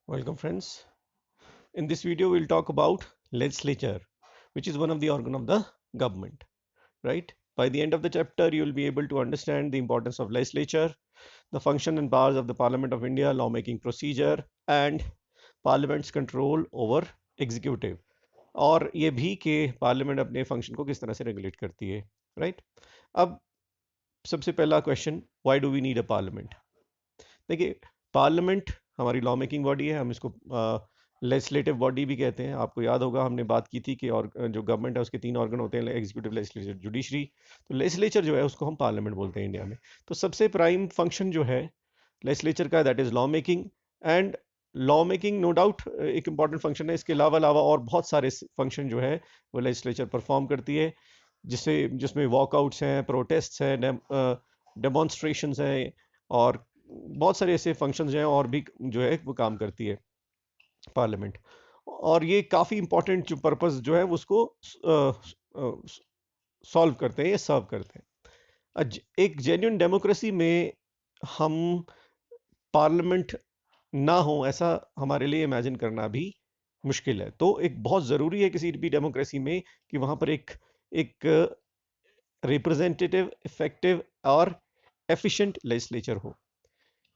Welcome friends. In this video we'll talk about legislature, which is one of the organ of the government, right? By the end of the chapter you will be able to understand the importance of legislature, the function and powers of the Parliament of India, lawmaking procedure and parliament's control over executive, और ये भी कि parliament अपने function को किस तरह से regulate करती है, राइट? अब सबसे पहला question, why do we need a parliament? देखिए, पार्लियामेंट हमारी लॉ मेकिंग बॉडी है, हम इसको लेजिस्लेटिव बॉडी भी कहते हैं। आपको याद होगा हमने बात की थी कि और जो गवर्नमेंट है उसके तीन ऑर्गन होते हैं, एग्जीक्यूटिव, लेजिस्लेचर, जुडिशरी। तो लेजिस्लेचर जो है उसको हम पार्लियामेंट बोलते हैं इंडिया में। तो सबसे प्राइम फंक्शन जो है लेजिस्लेचर का, that is law making. And law making no doubt एक इंपॉर्टेंट फंक्शन है। इसके अलावा और बहुत सारे फंक्शन जो है वो लेजिस्लेचर परफॉर्म करती है, जिसमें वॉकआउट्स हैं, प्रोटेस्ट हैं, डेमोन्स्ट्रेशंस हैं और बहुत सारे ऐसे फंक्शंस हैं और भी जो है वो काम करती है पार्लियामेंट। और ये काफ़ी इंपॉर्टेंट जो पर्पस जो है उसको सॉल्व करते हैं या सर्व करते हैं। एक जेन्युइन डेमोक्रेसी में हम पार्लियामेंट ना हो ऐसा हमारे लिए इमेजिन करना भी मुश्किल है। तो एक बहुत ज़रूरी है किसी भी डेमोक्रेसी में कि वहाँ पर एक एक रिप्रेजेंटेटिव, इफेक्टिव और एफिशिएंट लेजिस्लेचर हो।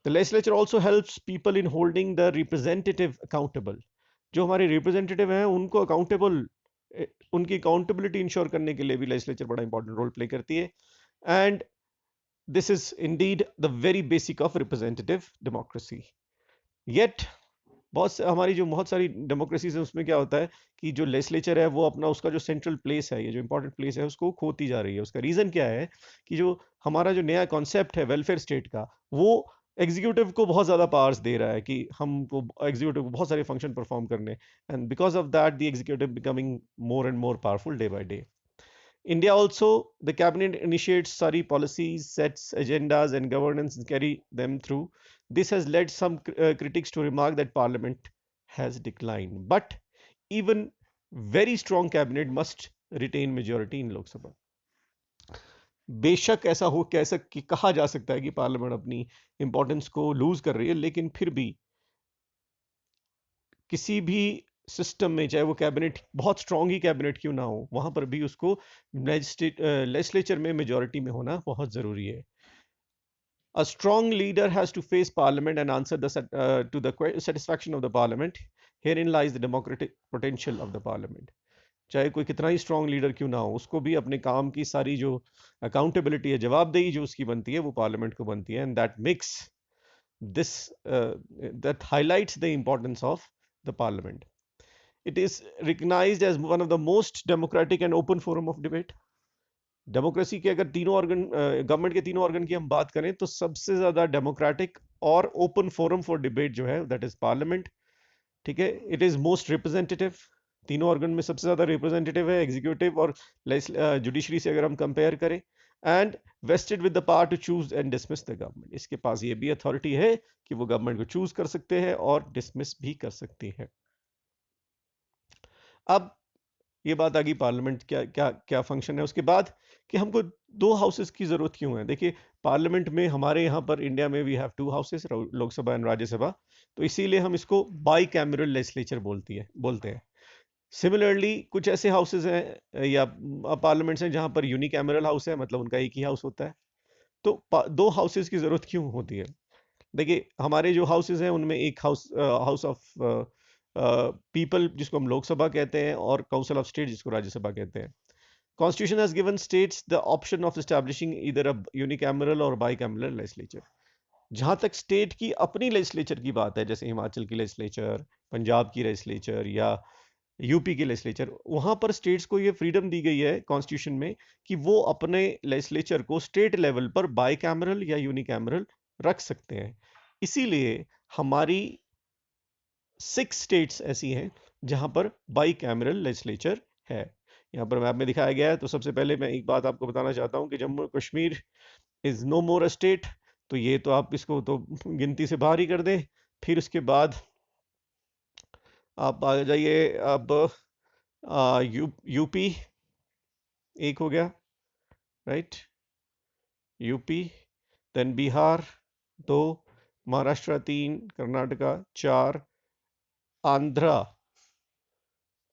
The legislature also helps people in holding the representative accountable. जो हमारे रिप्रेजेंटेटिव हैं उनको अकाउंटेबल, उनकी अकाउंटेबिलिटी इंश्योर करने के लिए भी लेजिस्लेचर बड़ा इंपॉर्टेंट रोल प्ले करती है। And this is Indeed the very basic of representative democracy. Yet हमारी जो बहुत सारी डेमोक्रेसीज है उसमें क्या होता है कि जो लेजिस्लेचर है वो अपना उसका जो सेंट्रल प्लेस है, ये जो इंपॉर्टेंट प्लेस है उसको खोती जा रही है। उसका रीजन क्या है कि जो हमारा जो नया कॉन्सेप्ट है वेलफेयर स्टेट का, वो एग्जीक्यूटिव को बहुत ज़्यादा पावर्स दे रहा है कि हमको एग्जीक्यूटिव को बहुत सारे फंक्शन परफॉर्म करने। And because of that the executive becoming more and more powerful day by day. India also, the cabinet initiates sorry policies, sets agendas and governance and carry them through. This has led some critics to remark that parliament has declined. But even very strong cabinet must retain majority in Lok Sabha. बेशक ऐसा हो कैसा कि कहा जा सकता है कि पार्लियामेंट अपनी इंपॉर्टेंस को लूज कर रही है, लेकिन फिर भी किसी भी सिस्टम में, चाहे वो कैबिनेट बहुत स्ट्रांग ही कैबिनेट क्यों ना हो, वहां पर भी उसको लेजिस्लेचर में मेजॉरिटी में होना बहुत जरूरी है. A strong leader has to face parliament and answer to the satisfaction of the parliament. Herein lies the democratic potential of the parliament. चाहे कोई कितना ही स्ट्रांग लीडर क्यों ना हो, उसको भी अपने काम की सारी जो अकाउंटेबिलिटी है, जवाबदेही जो उसकी बनती है, वो पार्लियामेंट को बनती है. And that makes this that highlights the importance of the parliament. It is recognized as one of the most democratic and open forum of debate. Democracy के अगर तीनों ऑर्गन, गवर्नमेंट के तीनों ऑर्गन की हम बात करें तो सबसे ज्यादा डेमोक्रेटिक और ओपन फोरम फॉर डिबेट जो है दैट इज पार्लियामेंट. ठीक है, इट इज मोस्ट रिप्रेजेंटेटिव. तीनों ऑर्गन में सबसे ज्यादा रिप्रेजेंटेटिव है एग्जीक्यूटिव और जुडिशरी से अगर हम कंपेयर करें. And vested with the power to choose and dismiss the government. इसके पास ये भी अथॉरिटी है कि वो गवर्नमेंट को चूज कर सकते हैं और डिसमिस भी कर सकते हैं. अब ये बात आ गई पार्लियामेंट क्या क्या क्या फंक्शन है. उसके बाद कि हमको दो हाउसेस की जरूरत क्यों है. देखिए, पार्लियामेंट में हमारे यहाँ पर इंडिया में we have two houses, Lok Sabha and Rajya Sabha. तो इसीलिए हम इसको बाई कैमरल लेजिस्लेचर बोलते हैं. सिमिलरली कुछ ऐसे हाउसेस हैं या पार्लियामेंट्स हैं जहाँ पर यूनिकैमरल हाउस है, मतलब उनका एक ही हाउस होता है. तो दो हाउसेस की जरूरत क्यों होती है. देखिए, हमारे जो हाउसेस हैं उनमें एक हाउस ऑफ पीपल जिसको हम लोकसभा कहते हैं और काउंसिल ऑफ स्टेट जिसको राज्यसभा कहते हैं. Constitution has given states the option of establishing either a unicameral और बाइकैमरल लेजिस्लेचर. जहां तक स्टेट की अपनी लेजिस्लेचर की बात है, जैसे हिमाचल की लेजिस्लेचर, पंजाब की लेजिस्लेचर या यूपी की लेजिस्लेचर, वहां पर स्टेट्स को ये फ्रीडम दी गई है कॉन्स्टिट्यूशन में कि वो अपने लेजिस्लेचर को स्टेट लेवल पर बाइकैमरल या यूनिकैमरल रख सकते हैं. इसीलिए हमारी 6 स्टेट्स ऐसी हैं जहां पर बाई कैमरल लेजिस्लेचर है. यहाँ पर मैप में दिखाया गया है. तो सबसे पहले मैं एक बात आपको बताना चाहता हूँ कि Jammu Kashmir is no more a state. तो ये तो आप इसको तो गिनती से बाहर ही कर दें. फिर उसके बाद आप आ जाइए. अब यूपी एक हो गया, right. UP, then Bihar 2, Maharashtra 3, Karnataka 4, Andhra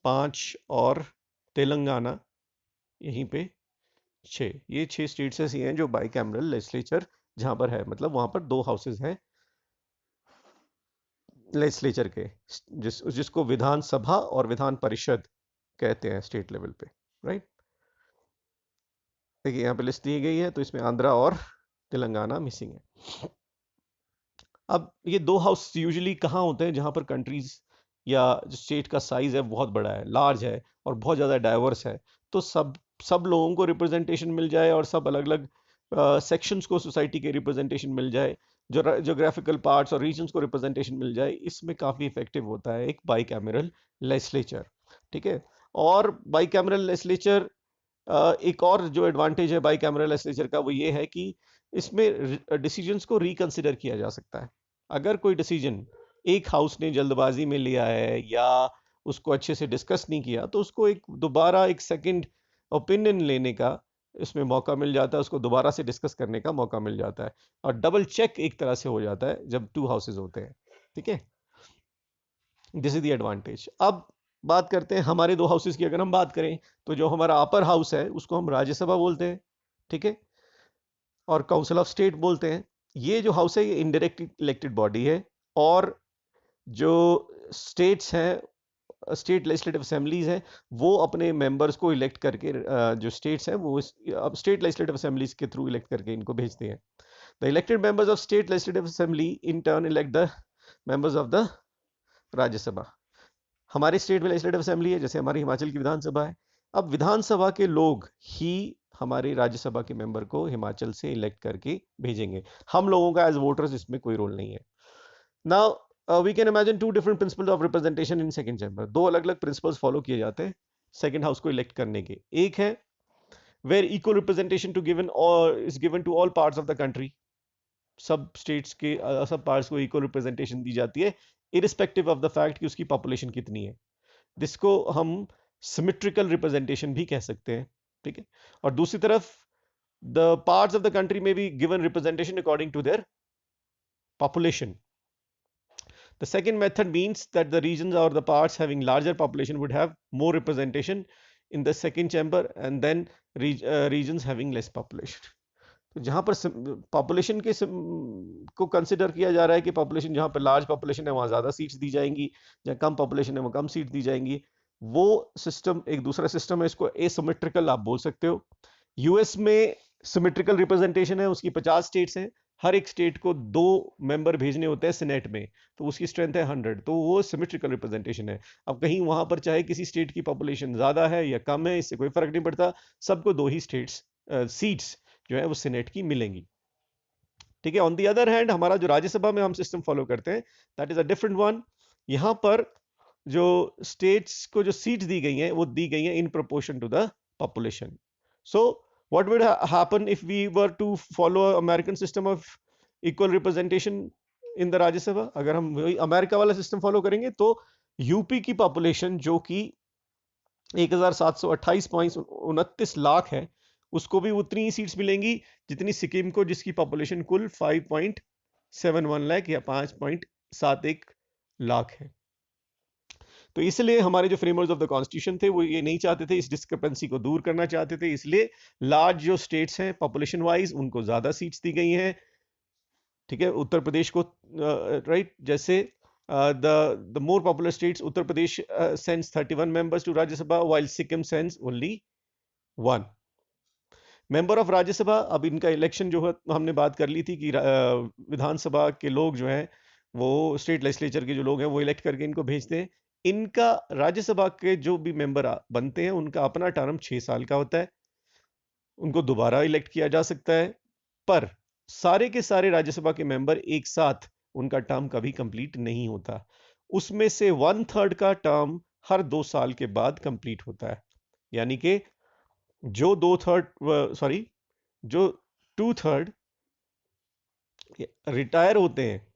5 और तेलंगाना यहीं पे 6। ये 6 स्टेट्स ऐसी हैं जो बाई कैमरल लेजिस्लेचर जहां पर है, मतलब वहां पर 2 हाउसेज हैं लेजिस्लेचर के, जिसको विधानसभा और विधान परिषद कहते हैं स्टेट लेवल पे, राइट। देखिए यहाँ पे लिस्ट दी गई है, तो इसमें आंध्रा और तेलंगाना मिसिंग है। अब ये 2 हाउस यूजुअली कहाँ होते हैं, जहां पर कंट्रीज या स्टेट का साइज है बहुत बड़ा है, लार्ज है और बहुत ज़्यादा डाइवर्स है, तो सब लोगों को रिप्रेजेंटेशन मिल जाए और सब अलग अलग सेक्शंस को सोसाइटी के रिप्रेजेंटेशन मिल जाए, जो जोग्राफिकल पार्ट्स और रीजन्स को रिप्रेजेंटेशन मिल जाए, इसमें काफ़ी इफेक्टिव होता है एक बाई कैमरल लेजिस्लेचर, ठीक है। और बाई कैमरल लेजिस्लेचर एक और जो एडवांटेज है बाई कैमरल लेजिस्लेचर का, वो ये है कि इसमें डिसीजंस को रिकंसिडर किया जा सकता है। अगर कोई डिसीजन एक हाउस ने जल्दबाजी में लिया है या उसको अच्छे से डिस्कस नहीं किया, तो उसको एक दोबारा एक सेकंड ओपिनियन लेने का इसमें मौका मिल जाता है, उसको दोबारा से डिस्कस करने का मौका मिल जाता है, और डबल चेक एक तरह से हो जाता है जब 2 हाउसेज होते हैं, ठीक है। This is the advantage. अब बात करते हैं हमारे 2 हाउसेज की। अगर हम बात करें तो जो हमारा अपर हाउस है उसको हम राज्यसभा बोलते हैं, ठीक है, और काउंसिल ऑफ स्टेट बोलते हैं। ये जो हाउस है ये इनडायरेक्ट इलेक्टेड बॉडी है, और जो स्टेट्स हैं, स्टेट लेजिस्लेटिव असेंबलीज हैं, वो अपने मेंबर्स को इलेक्ट करके, जो स्टेट्स हैं वो अब स्टेट लेजिस्लेटिव असेंबलीज के थ्रू इलेक्ट करके इनको भेजते हैं। The elected members of state legislative assembly in turn elect the members of the Rajya Sabha. हमारे स्टेट में लेजिस्लेटिव असेंबली है, जैसे हमारी हिमाचल की विधानसभा है। अब विधानसभा के लोग ही हमारे राज्यसभा के मेंबर को हिमाचल से इलेक्ट करके भेजेंगे। हम लोगों का एज वोटर्स इसमें कोई रोल नहीं है। Now we can imagine 2 different principles of representation in second chamber. 2 अलग अलग प्रिंसिपल्स फॉलो किए जाते हैं सेकंड हाउस को इलेक्ट करने के। एक है where equal representation to given और is given to all parts of the country. सब स्टेट्स के सब पार्ट्स को इक्वल रिप्रेजेंटेशन दी जाती है, इरिस्पेक्टिव ऑफ द फैक्ट कि उसकी पॉपुलेशन कितनी है। जिसको हम सिमेट्रिकल रिप्रेजेंटेशन भी कह सकते हैं, ठीक है। और दूसरी तरफ the parts of the country में भी given representation according to their population. The second method means that the regions or the parts having larger population would have more representation in the second chamber, and then regions having less population. तो जहां पर population के को consider किया जा रहा है कि पॉपुलेशन जहां पर लार्ज पॉपुलेशन है वहां ज्यादा सीट्स दी जाएंगी, जहां कम पॉपुलेशन है वहां कम सीट दी जाएंगी। वो सिस्टम एक दूसरा सिस्टम है, इसको एसिमेट्रिकल आप बोल सकते हो। यूएस में सिमेट्रिकल रिप्रेजेंटेशन है, उसकी 50 स्टेट्स हैं, हर एक स्टेट को 2 मेंबर भेजने होते हैं सीनेट में, तो उसकी स्ट्रेंथ है 100, तो वो सिमेट्रिकल रिप्रेजेंटेशन है। अब कहीं वहां पर चाहे किसी स्टेट की पॉपुलेशन ज्यादा है या कम है, इससे कोई फर्क नहीं पड़ता, सबको 2 ही स्टेट्स सीट्स जो है वो सीनेट की मिलेंगी, ठीक है। ऑन दी अदर हैंड हमारा जो राज्यसभा में हम सिस्टम फॉलो करते हैं that is a different one. यहां पर जो स्टेट्स को जो सीट्स दी गई हैं वो दी गई हैं in proportion to the population. So what would happen if we were to follow American system of equal representation in the Rajya Sabha. अगर हम अमेरिका वाला सिस्टम फॉलो करेंगे तो यूपी की पॉपुलेशन जो कि 1728.29 लाख है, उसको भी उतनी ही सीट्स मिलेंगी जितनी सिक्किम को, जिसकी पॉपुलेशन कुल 5.71 लाख या 5.71 लाख है। तो इसलिए हमारे जो फ्रेमर्स ऑफ द कॉन्स्टिट्यूशन थे वो ये नहीं चाहते थे, इस डिस्क्रिपेंसी को दूर करना चाहते थे, इसलिए लार्ज जो स्टेट्स हैं पॉपुलेशन वाइज उनको ज्यादा सीट्स दी गई हैं, ठीक है। उत्तर प्रदेश को राइट, जैसे the more popular states, Uttar Pradesh sends 31 members to Rajya Sabha while Sikkim sends only 1 member of Rajya Sabha। अब इनका इलेक्शन जो है हमने बात कर ली थी कि विधानसभा के लोग जो हैं वो स्टेट लेजिस्लेचर के जो लोग हैं वो इलेक्ट करके इनको भेजते हैं। इनका राज्यसभा के जो भी मेंबर बनते हैं उनका अपना टर्म 6 साल का होता है, उनको दोबारा इलेक्ट किया जा सकता है, पर सारे के सारे राज्यसभा के मेंबर एक साथ उनका टर्म कभी कंप्लीट नहीं होता। उसमें से 1/3 का टर्म हर 2 साल के बाद कंप्लीट होता है, यानी कि जो 2/3 रिटायर होते हैं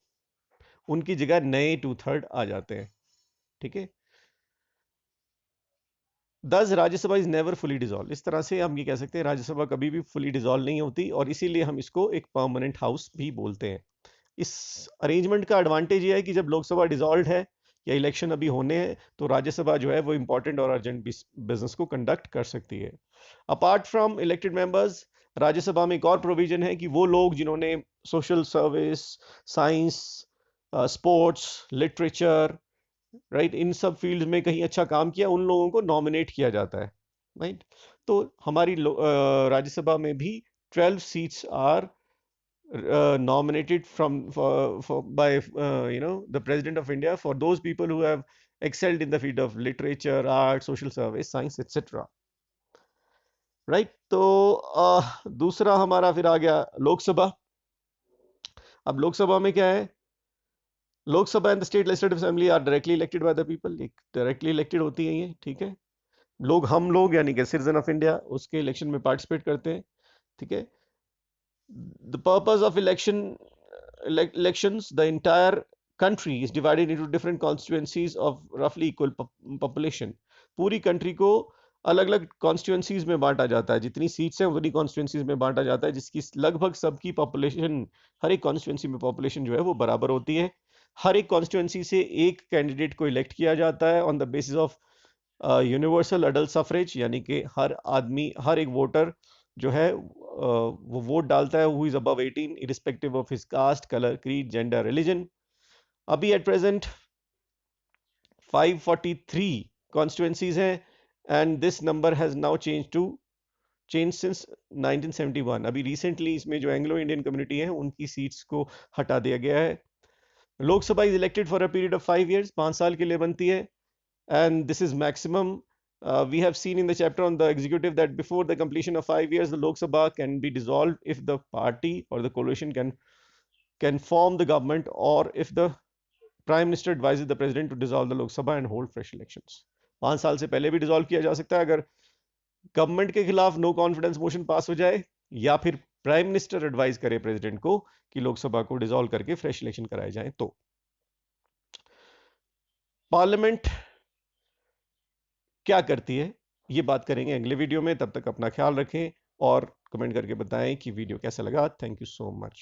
उनकी जगह नए 2/3 आ जाते हैं, ठीक है। दस Rajya Sabha is never fully dissolve. इस तरह से हम ये कह सकते हैं राज्यसभा कभी भी फुली डिसॉल्व नहीं होती, और इसीलिए हम इसको एक परमानेंट हाउस भी बोलते हैं। इस अरेंजमेंट का एडवांटेज ये है कि जब लोकसभा डिसॉल्व है या इलेक्शन अभी होने हैं, तो राज्यसभा जो है वो इंपॉर्टेंट और अर्जेंट बिजनेस को कंडक्ट कर सकती है। Apart from elected members, Rajya Sabha में एक और प्रोविजन है कि वो लोग जिन्होंने social service, science, sports, literature, right, इन सब फील्ड में कहीं अच्छा काम किया, उन लोगों को नॉमिनेट किया जाता है, राइट। तो हमारी राज्यसभा में भी 12 seats are nominated by the President of India for those people who have excelled in the field of literature, art, social service, science, etc. Right. तो दूसरा हमारा फिर आ गया लोकसभा। अब लोकसभा में क्या है, Lok Sabha and the state legislative assembly are directly elected by the people, directly elected होती है ये, ठीक है। लोग, हम लोग यानी कि सिटीजन ऑफ इंडिया उसके इलेक्शन में पार्टिसिपेट करते हैं, ठीक है। The purpose of elections, the entire country is divided into different constituencies of roughly equal population. पूरी कंट्री को अलग अलग कॉन्स्टिट्यूएंसीज में बांटा जाता है, जितनी सीट्स हैं उतनी कॉन्स्टिट्यूएंसीज में बांटा जाता है, जिसकी लगभग सबकी पॉपुलेशन, हर एक कॉन्स्टिट्यूएंसी में पॉपुलेशन जो है वो बराबर होती है। हर एक कॉन्स्टिट्यूएंसी से एक कैंडिडेट को इलेक्ट किया जाता है on the basis of universal adult suffrage, यानी कि हर आदमी, हर एक वोटर जो है वो वोट डालता है who is above 18 irrespective of his cast, colour, creed, gender, religion. अभी एट प्रेजेंट 543 कॉन्स्टिट्यूएंसीज हैं and this number has now change since 1971। अभी रिसेंटली इसमें जो एंग्लो इंडियन कम्युनिटी है उनकी सीट्स को हटा दिया गया है। Lok Sabha is elected for a period of 5 years, 5 साल के लिए बनती है, and this is maximum. We have seen in the chapter on the executive that before the completion of 5 years, the Lok Sabha can be dissolved if the party or the coalition can form the government, or if the Prime Minister advises the President to dissolve the Lok Sabha and hold fresh elections. 5 साल से पहले भी dissolve किया जा सकता है अगर government के खिलाफ नो कॉन्फिडेंस मोशन पास हो जाए, या फिर प्राइम मिनिस्टर एडवाइस करे प्रेसिडेंट को कि लोकसभा को डिसॉल्व करके फ्रेश इलेक्शन कराए जाए। तो पार्लियामेंट क्या करती है ये बात करेंगे अगले वीडियो में। तब तक अपना ख्याल रखें और कमेंट करके बताएं कि वीडियो कैसा लगा। Thank you so much.